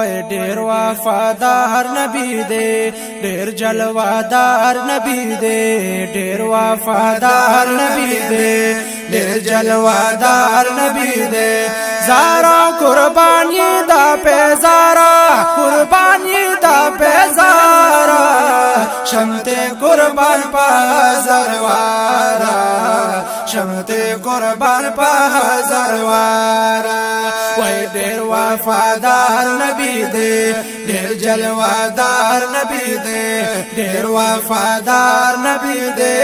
وای ډیر وفادار نبی دی ډیر جلوادار نبی دی ډیر وفادار نبی دی ډیر جلوادار نبی دی زارا قربانی دا پیزارا قربانی دا پیزارا شمت قربان پا زروارا شمت قربان پا زروارا وای ډیر وفادار نبی دی ډیر جلوادار نبی دی ډیر وفادار نبی دی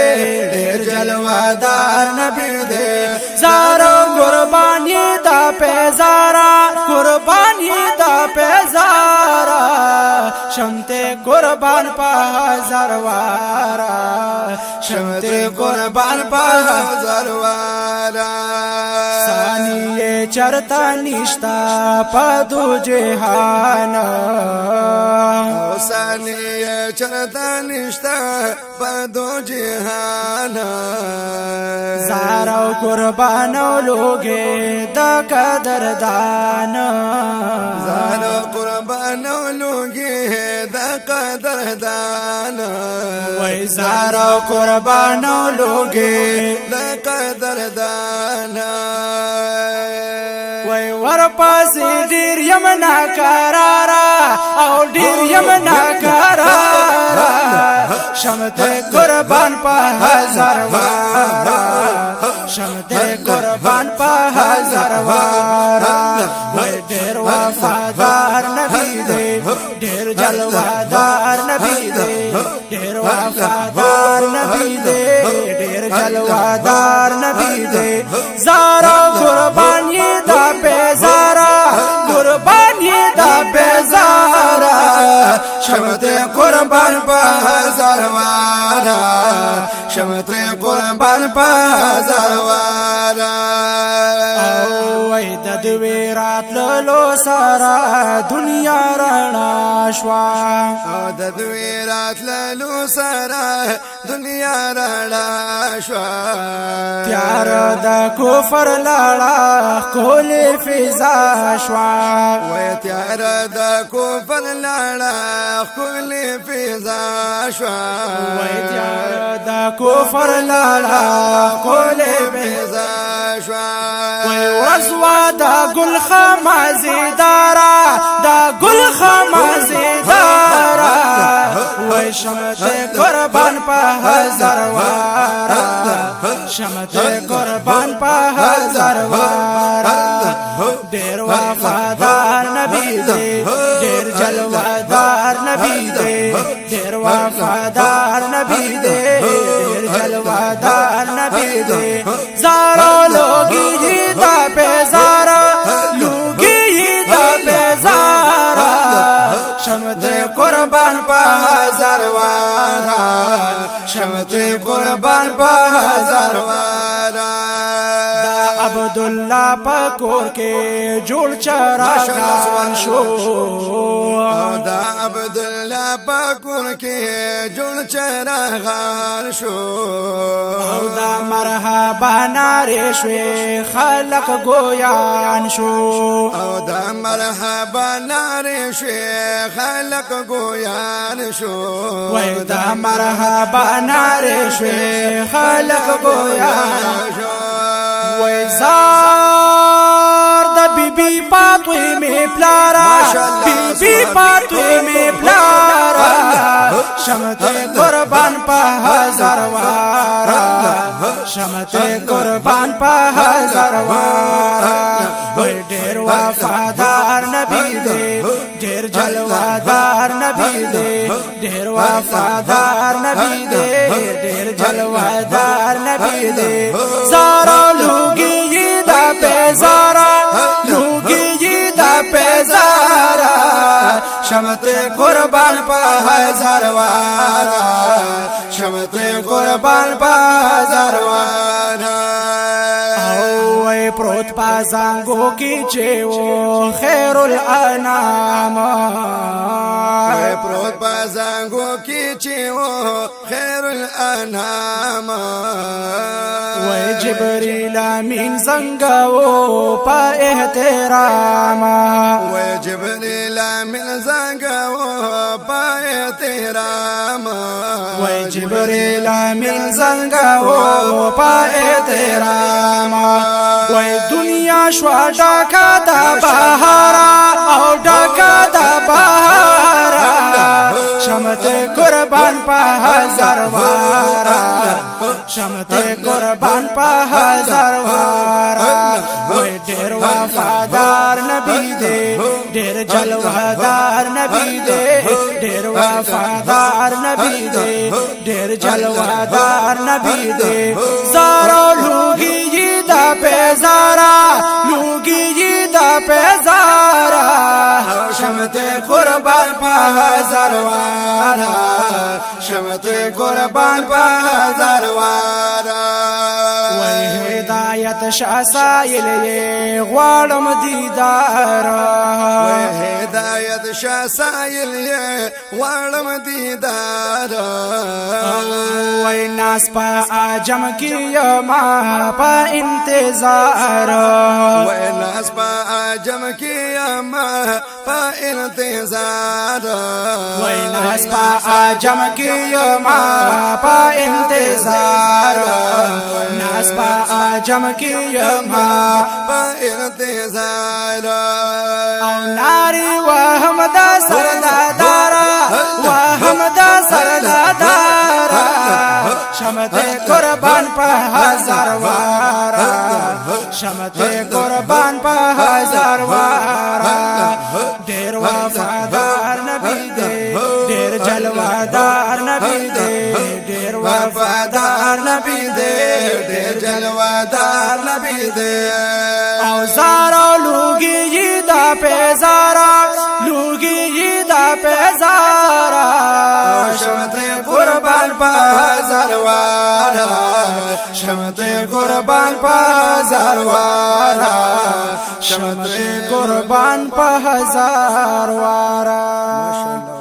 ډیر جلوادار نبی دی زارا قربانی دا پیزارا قربانی دا پیزارا شمت قربان پا زروارا شمت قربان پا زروارا ثانی چرتا نشتا پا دو جهان ثانی چرتا نشتا پا دو جهان زارا قربانو لوگے دا قدردان زارا قربانو لوگے دا قدردان وای زارا قربانو لوگے دا قدردان وای ورپاسی دیر یمنا کرارا او دیر یمنا کرارا شمت قربان پا ہزار وارا شمت قربان پا ہزار وارا وای دیر وفادار نبی دے دیر جلوادار نبی دے دیر وفادار نبی دے دیر جلوادار نبی دے زارا قربانی دا پیزارا قربانی دا پیزارا شمت قربان پا زروارا شمت قربان پا زروارا وای د دوی راتللو سارا دنیا رڼا شوا او د دوی راتللو سارا دنیا رڼا شوا تیار د کفر لاړه کول فضا شوا وای تیار د کفر لاړه کول فضا شوا وای تیار د کفر لاړه کول فضا شوا وای ورزوا دا گل خمازیدارا دا گل خمازیدارا وای شمت قربان پا ہزار وارا شمت قربان پا ہزار وارا دیر وفادار نبی دے دیر جلوادار نبی دے دیر وفادار نبی دے دیر جلوادار نبی دے زارا لوگی ہی دا پیزارا لوگی ہی دا پیزارا شمت قربان پا ہزار وارا شمت قربان پا ہزار وارا دا عبداللہ پاکور کے جوڑ چراغان شو دا عبداللہ پاکور کے جوڑ چراغان شو دا مرحبا نارے شوی خلق گویان شو او دا مرحبا نارے شوی خلق گویان شو وای دا مرحبا نارے شوی خلق گویان شو وای زار دا بی بی پاتوی میں پلارا بی بی پاتوی میں پلارا شمت قربان پا ہزار وارا شمت قربان پا ہزار وارا وای ډیر وفادار نبی دے ډیر جلوادار نبی دے ډیر وفادار نبی دے ډیر جلوادار نبی دے زارا لوگی دا پیزارا لوگی دا پیزارا شمت قربان پا ہزار وارا شمت قربان پا ہزار وارا پروت پازانگو کی چیو خیر الانام پروت پازانگو کی چیو خیر الانام وی جبریل امین زنگو پا احترام وی جبریل لامل زنگو پای تیرام وای جبریل امین زنگو پای تیرام وای دنیا شوا ډکا د بهارا او ډکا د بهارا شمت قربان په هزار وارا شمت قربان په هزار وارا وای ډېر وفادار نبی دې ډېر جلوهدار نبی دې ډېر وفادار نبی دې ډېر جلوهدار نبی دې زارو لوګي دا پیزارا لوګي دا پیزارا شمت قربان په هزار وارا شمت قربان په هزار وارا وای هدایت شاسایل یې غواړم دیدار وای هدایت شاسایل یې غواړم دیدار وای ناس په عجم کې ما په انتظار وای ناس په عجم کې ما په انتظار وای ناس په عجم کې ما په انتظار ناس په عجم کې ما په انتظار او ناری وحمد سردادارا وحمد سردادارا شمت قربان په هزار وارا شمت قربان په هزار وارا ډېر وفادار نبی دې ډېر جلوهدار نبی دې ډېر وفادار نبی دې ډېر جلوهدار نبی دې او زارو لوګي دا پیزارا لوګي دا پیزارا شمت قربان په هزار وارا شمت قربان په هزار وارا شمت قربان په هزار وارا